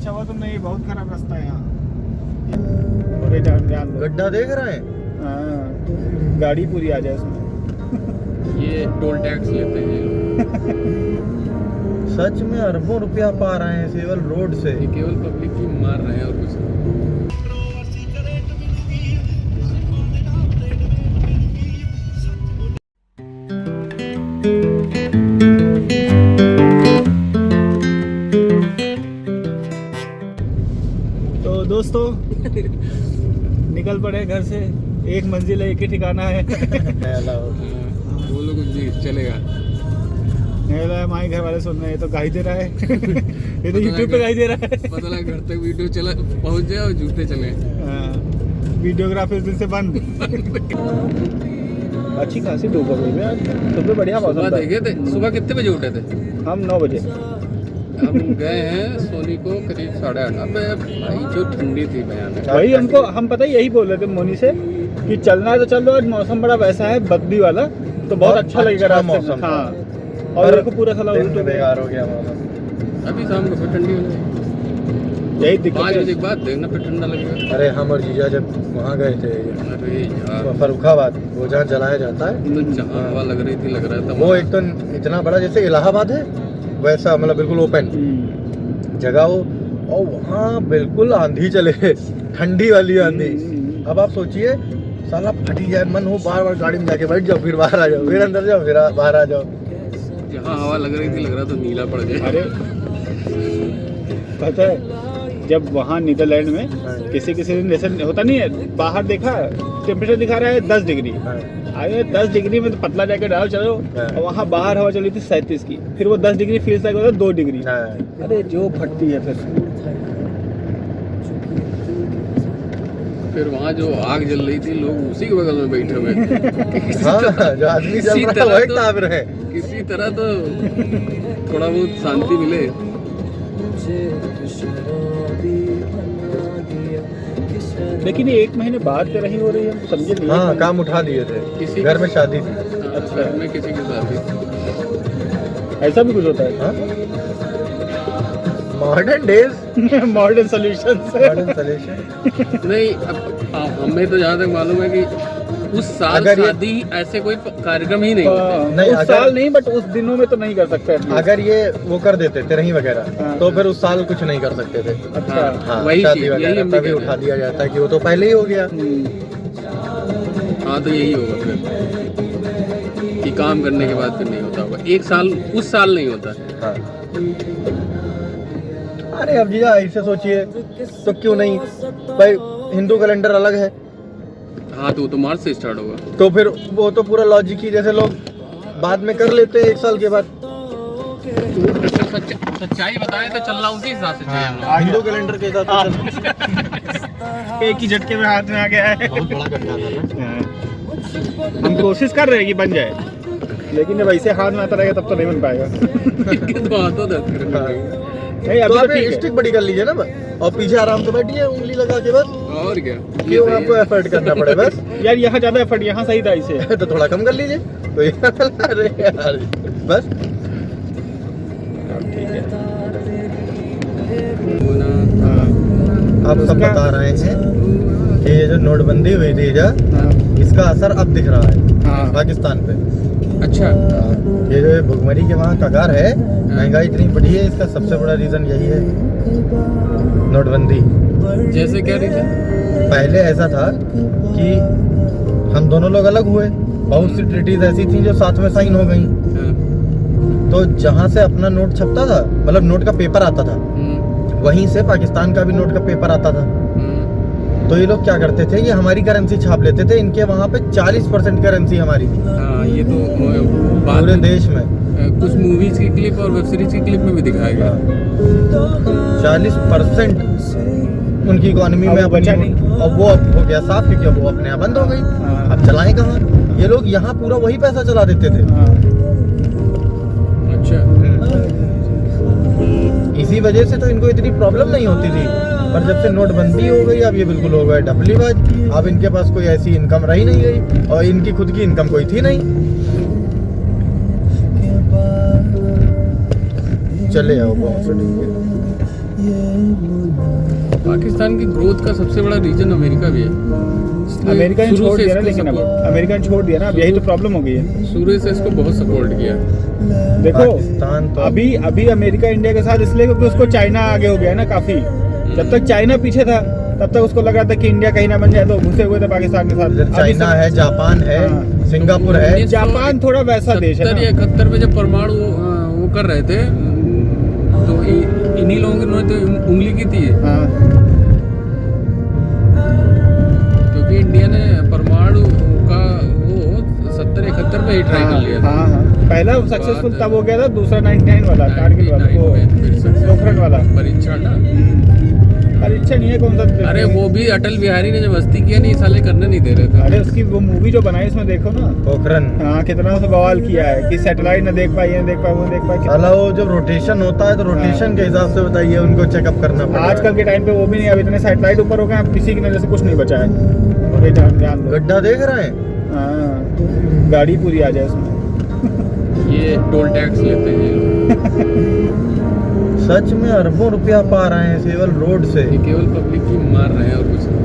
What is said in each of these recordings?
अच्छा हुआ तुमने, ये बहुत खराब रास्ता है यहाँ। अरे जान गड्ढा देख रहे हैं। हाँ, गाड़ी पूरी आ जाए उसमें। ये टोल टैक्स लेते हैं ये लोग। सच में अरबों रुपया पा रहे हैं केवल रोड से। ये केवल पब्लिक की मार रहे हैं और कुछ नहीं। तो दोस्तों निकल पड़े घर से, एक मंजिल है, एक ही ठिकाना है। बोलो कुछ भी चलेगा। हमारे घर वाले सुन रहे हैं तो गाली दे रहा है। ये तो यूट्यूब पे गाली दे रहा है। पता लगा घर तक वीडियो चला पहुंच जाए और जूते चले। वीडियोग्राफी उस दिन से बंद। अच्छी खासी धूप हो गई है आज, सुबह बढ़िया मौसम था। देखे थे सुबह कितने बजे उठे थे हम 9 बजे। हम गए हैं सोनी को करीब 8:30 पे। भाई जो ठंडी थी भयानक। वही हमको हम पता ही यही बोल रहे थे मोनी से कि चलना है तो चलो, आज मौसम बड़ा वैसा है बदली वाला, तो बहुत अच्छा लगेगा रास्ते में। मौसम। हाँ, और मेरे को पूरा साला उल्टा बेकार हो गया मौसम। अभी शाम को फिर ठंडी हो जाएगी। यही दिक्कत 5 है। बजे के बाद देखना फिर ठंडा लगेगा। अरे हम और जीजा जब वहाँ गए थे अरे यार फर्रुखाबाद, वो जहाँ जलाया जाता है, तो जहाँ हवा लग रही थी लग रहा था वो एक तो इतना बड़ा जैसे इलाहाबाद है वैसा, मतलब बिल्कुल ओपन जगह हो, और वहाँ बिल्कुल आंधी चले, ठंडी वाली आंधी। अब आप सोचिए साला फटी जाए, मन हो बार बार गाड़ी में जाके बैठ जाओ, फिर बाहर आ जाओ, फिर अंदर जाओ, फिर बाहर आ जाओ। जहाँ हवा लग रही थी लग रहा था नीला पड़ जाए। अरे पता है जब वहाँ नीदरलैंड में किसी दिन जैसे होता नहीं है, बाहर देखा टेम्परेचर दिखा रहा है 10 डिग्री, अरे 10 डिग्री में तो पतला जैकेट डालो चलो, और वहाँ बाहर हवा चली थी 37 की, फिर वो 10 डिग्री फील तक होता 2 डिग्री। अरे जो फटती है फिर वहाँ जो आग जल रही थी लोग उसी के बगल में बैठे हुए थे। हाँ, जो आदमी चल रहा है वही ताप रहे। किसी तरह तो थोड़ा बहुत शांति मिले। लेकिन ये 1 महीने बाद कर रही हो रही है, समझे नहीं। हाँ, काम उठा लिए थे, किसी घर में शादी थी। अच्छा घर में किसी के साथ ही। ऐसा भी कुछ होता है। Modern days, modern solution. नहीं अब हमें तो जहाँ तक मालूम है कि उस साल अगर शादी ऐसे कोई कार्यक्रम ही नहीं होता। नहीं, उस साल नहीं, बट उस दिनों में तो नहीं कर सकते। अगर ये वो कर देते तिरही वगैरह, हाँ। तो फिर उस साल कुछ नहीं कर सकते थे। अच्छा। हाँ, वही शादी चीज़, वगैरह यही हम भी तभी कह उठा रहे दिया जाता है कि वो तो पहले ही हो गया। हाँ तो यही होगा फिर कि काम करने के बाद फिर नहीं होता होगा। 1 साल उस साल नहीं होता। हाँ। अरे अब जीजा ऐसे सोचिए तो क्यों नहीं भाई, हिंदू कैलेंडर अलग है, हाँ तो वो तो मार्च से स्टार्ट होगा। तो फिर वो तो पूरा लॉजिक ही, जैसे लोग बाद में कर लेते हैं 1 साल के बाद। सच्चाई बताए तो चलना उसी हिसाब से चाहिए हम लोग। हिंदू कैलेंडर के हिसाब से एक ही झटके में हाथ में आ गया है। बहुत बड़ा गड्ढा था ना। हम कोशिश कर रहे हैं कि बन जाए, लेकिन जब ऐसे हाथ में आता रहेगा तब तो नहीं बन पाएगा। तो हाथों दर्द करने लगेगा। नहीं तो अभी आप तो ठीक है। स्टिक बड़ी कर लीजिए ना, और पीछे आराम से बैठिए उंगली लगा के, बस और क्या क्यों आपको एफर्ट करना पड़े बस। यार यहाँ ज्यादा एफर्ट, यहाँ सही था इसे। तो थोड़ा कम कर लीजिए तो अरे यार बस ठीक है। आप सब बता रहे हैं कि ये जो नोटबंदी हुई थी इसका असर अब दिख रहा है पाकिस्तान पे। अच्छा ये जो भुखमरी के वहाँ कगार है, महंगाई इतनी बढ़ी है, इसका सबसे बड़ा रीजन यही है नोटबंदी। जैसे क्या रीजन? पहले ऐसा था कि हम दोनों लोग अलग हुए, बहुत सी ट्रीटीज ऐसी थी जो साथ में साइन हो गई, तो जहाँ से अपना नोट छपता था, मतलब नोट का पेपर आता था, वहीं से पाकिस्तान का भी नोट का पेपर आता था। तो ये लोग क्या करते थे कि हमारी करेंसी छाप लेते थे, इनके वहाँ पे 40% करेंसी हमारी थी। हाँ ये तो पूरे देश में कुछ मूवीज की क्लिप और वेब सीरीज की क्लिप में भी दिखाया गया। 40% उनकी इकोनॉमी में बचा नहीं, और वो अब हो गया साफ, क्योंकि वो अपने यहाँ बंद हो गई। अब चलाएं कहाँ? ये लोग यहाँ पूरा वही पैसा चला देते थे। अच्छा इसी वजह से तो इनको इतनी प्रॉब्लम नहीं होती थी, पर जब से नोटबंदी हो गई अब ये बिल्कुल हो गया डबलीबाज। अब इनके पास कोई ऐसी इनकम रही नहीं गई, और इनकी खुद की इनकम कोई थी नहीं। चले आओ बहुत पाकिस्तान की ग्रोथ का सबसे बड़ा रीजन अमेरिका भी है। इसलिए अमेरिका ने शुरू छोड़ से दिया ना, इसको लेकिन अब support- अमेरिका ने छोड़ दिया ना, अब यही तो प्रॉब्लम हो गई है। शुरू से इसको बहुत सपोर्ट किया। देखो पाकिस्तान तो अभी अमेरिका इंडिया के साथ इसलिए क्योंकि उसको चाइना आगे हो गया है ना काफी। जब तक चाइना पीछे था तब तक उसको लग रहा था कि इंडिया कहीं ना बन जाए, तो घुसे हुए थे पाकिस्तान के साथ। इधर अभी चाइना है, जापान है, हाँ। सिंगापुर है। जापान थोड़ा वैसा देश है 70 ना। या 71 में जब परमाणु वो कर रहे थे, तो इन्हीं लोगों ने तो उंगली की थी, हाँ क्योंकि इंडिया ने परमाणु का वो 70-71 में ही ट्राई कर लिया था। हाँ पहला सक्सेसफुल तब हो गया था, दूसरा 99 वाला कारगिल वाला, 99 वो में फिर successful पोखरण वाला। परीक्षण ना। परीक्षा नहीं है कौन सा। अरे वो भी अटल बिहारी ने जब मस्ती किया नहीं, साले करने नहीं दे रहे थे। अरे उसकी वो मूवी जो बनाई उसमें देखो ना, पोखरण। हाँ कितना उसने बवाल किया है कि सैटेलाइट न देख पाई, ये देख पाई, वो देख पाई। साला वो जब रोटेशन होता है तो रोटेशन के हिसाब से बताइए उनको चेकअप करना पड़ता है। आजकल के टाइम पे वो भी नहीं, अब इतने सैटेलाइट ऊपर हो गए, अब किसी की नजर से कुछ नहीं बचा है। और ये जान लो। गड्ढा देख रहे हैं। हाँ, गाड़ी पूरी आ जाए उसमें। ये टोल टैक्स लेते हैं ये लोग। सच में अरबों रुपया पा रहे हैं केवल रोड से। ये केवल पब्लिक की मार रहे हैं और कुछ नहीं।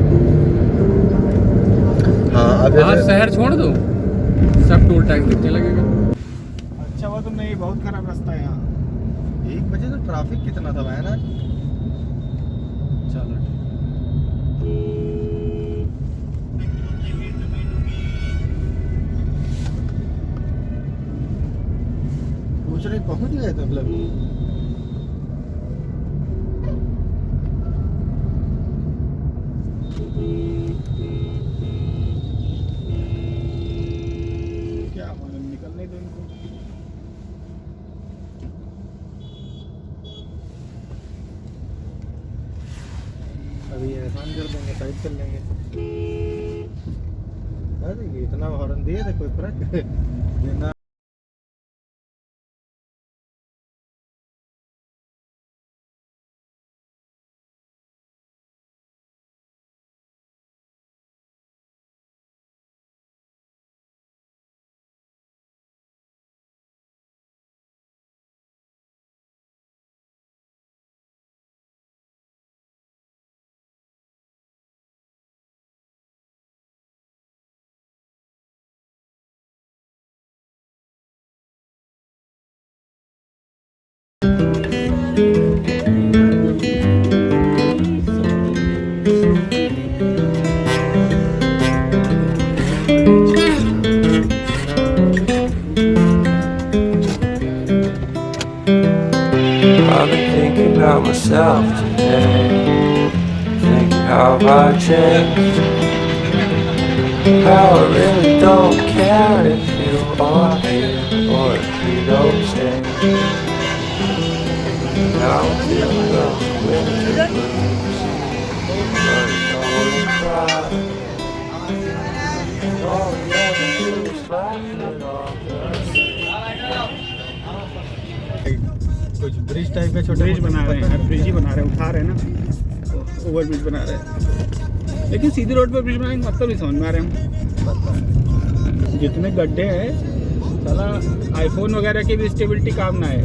हाँ अब आज जैसे शहर छोड़ दो, सब टोल टैक्स दिखने लगेगा। अच्छा हुआ तुम नहीं, बहुत खराब रास्ता है यहाँ। 1 बजे तो ट्रैफिक कितना था भाई ना। चलो पूछ रहे पहुंच गए थे मतलब। क्या मालूम, निकलने दो इनको। अभी एहसान कर देंगे, साइड कर लेंगे। अरे ये इतना हॉर्न दिए थे, कोई फर्क देना। I've been thinking about myself today, thinking how I changed, how I really don't care if you are here or if you don't stay. Now I'm feeling those winter blues, but don't cry. All you ever do is laugh it off. कुछ bridge type के छोटे bridge बना रहे हैं, bridge ही बना रहे हैं, उठा रहे हैं ना, ओवर ब्रिज बना रहे हैं। लेकिन सीधी रोड पर ब्रिज बनाने का मतलब नहीं समझ में आ रहे हैं। जितने गड्ढे हैं साला आईफोन वगैरह की भी स्टेबिलिटी काम ना है।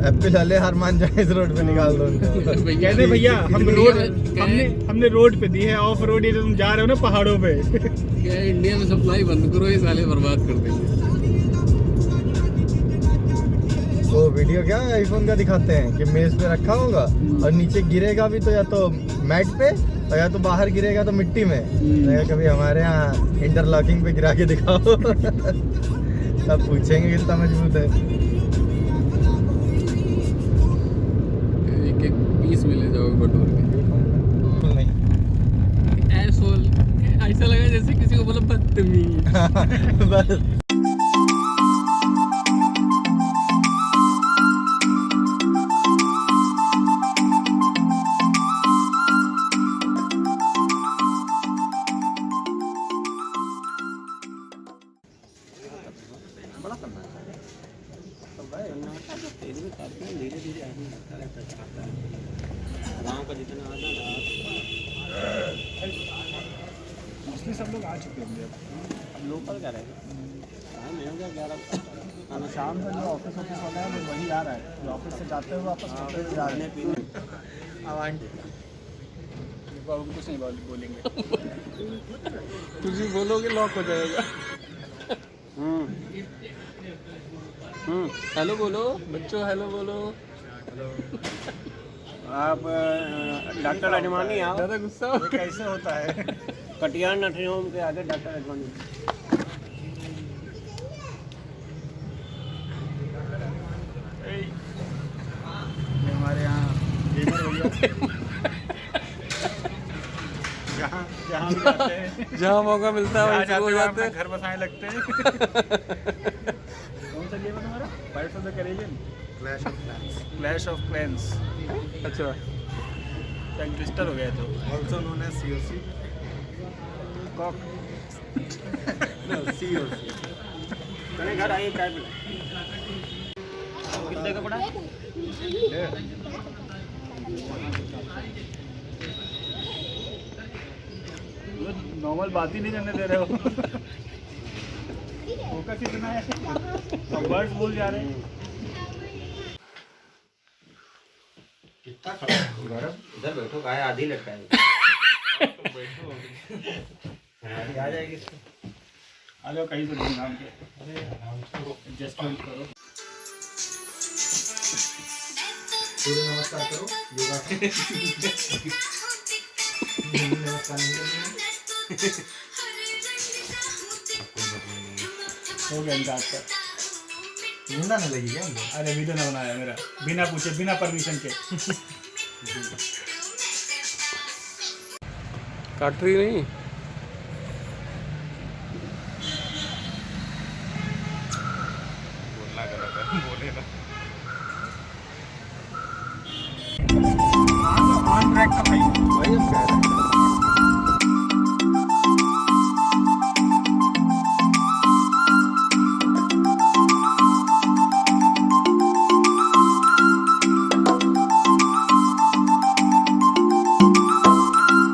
एप्पल वाले हार मान जाए, इस रोड पे निकाल दो उनको। कहते भैया हमने रोड पे दी है, ऑफ रोड, ये जो तुम जा रहे हो ना पहाड़ों पे। क्या इंडिया में सप्लाई बंद करो, ये साले बर्बाद कर देंगे। वो वीडियो क्या आईफोन का दिखाते हैं कि मेज पे रखा होगा और नीचे गिरेगा भी तो या तो मैट पे और या तो बाहर गिरेगा तो मिट्टी में। तो कभी हमारे यहाँ इंटरलॉकिंग पे गिरा के दिखाओ। तब पूछेंगे कितना मजबूत है। एक पीस में ले जाओगे बटोर के। नहीं एसोल, ऐसा लगा जैसे किसी को बोला बदतमीज। बस मोस्टली सब लोग आ चुके होंगे अब लोकल क्या रहेगा। शाम से जो ऑफिस वाला है वो वहीं अभी आ रहा है, ऑफिस से जाते हुए वापस जा रहे हैं। अब आंटी बाबू कुछ नहीं बोलेंगे। कुछ भी बोलोगे लॉक हो जाएगा। हेलो बोलो बच्चों, हेलो बोलो। आप डॉक्टर अडवाणी आओ। ज़्यादा गुस्सा ये कैसे होता है? कटियार नर्सिंग होम के आगे डॉक्टर अडवाणी। ये हमारे यहाँ गेमर भैया जहाँ जहाँ भी जाते हैं, जहाँ मौका मिलता है वहीं से हो जाते हैं। घर बसाने लगते हैं। कौन सा गेम है तुम्हारा? Pirates of the Caribbean? Clash of Clans। अच्छा, गैंगस्टर हो गया तो। Also known as COC। कॉक। COC। चले घर आइए चाय पिला। कितने का पड़ा? नॉर्मल बात ही नहीं करने दे रहे हो। फोकस इतना है, वर्ड्स भूल जा रहे हैं। कितना खड़ा गरम। इधर बैठो, गाय आधी लटकाए। आ जाएगी। आ जाओ कहीं से नाम के एडजस्टमेंट करो। सूर्य नमस्कार करो, योगा करो। नमस्कार नहीं करना। हो गया इनका आपका। नींदा नहीं लगी क्या हमको? अरे वीडियो ना बनाया मेरा, बिना पूछे बिना परमिशन के। काट रही नहीं।